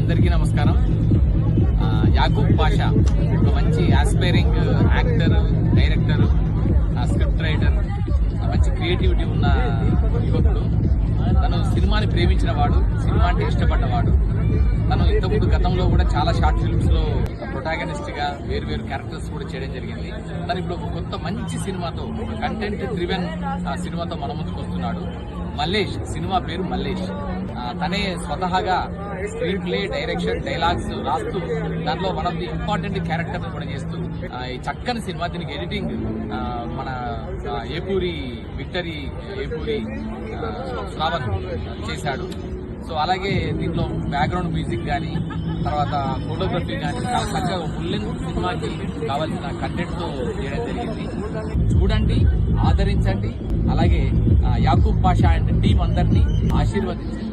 అందరికీ నమస్కారం. యాకూబ్ పాషా ఒక మంచి aspiring actor, director, script writer, మంచి క్రియేటివిటీ ఉన్న యువకుడు. తను సినిమాని ప్రేమించిన వాడు, సినిమా అంటే ఇష్టపడ్డవాడు. తను ఇంతకుముందు గతంలో కూడా చాలా షార్ట్ ఫిల్మ్స్ లో ప్రొటాగనిస్ట్ గా వేరు క్యారెక్టర్స్ కూడా చేయడం జరిగింది. తను ఇప్పుడు ఒక కొత్త మంచి సినిమాతో, ఒక కంటెంట్ డ్రివెన్ సినిమాతో మన ముందుకు వస్తున్నాడు. మల్లేష్, సినిమా పేరు మల్లేష్. తనే స్వతహాగా స్క్రీన్ ప్లే, డైరెక్షన్, డైలాగ్స్ రాస్తూ దాంట్లో one of the important character కూడా చేస్తూ ఈ చక్కని సినిమా, దీనికి ఎడిటింగ్ మన ఏపూరి విక్టరీ ఏపూరి శ్రావణ్ చేశాడు. సో అలాగే దీంట్లో బ్యాక్గ్రౌండ్ మ్యూజిక్ కానీ, తర్వాత ఫోటోగ్రఫీ కానీ చాలా చక్కగా ఫుల్ సినిమాకి కావాల్సిన కంటెంట్ తో చేయడం జరిగింది. చూడండి, ఆదరించండి. అలాగే యాకూబ్ పాషా అండ్ టీం అందరినీ ఆశీర్వదించండి.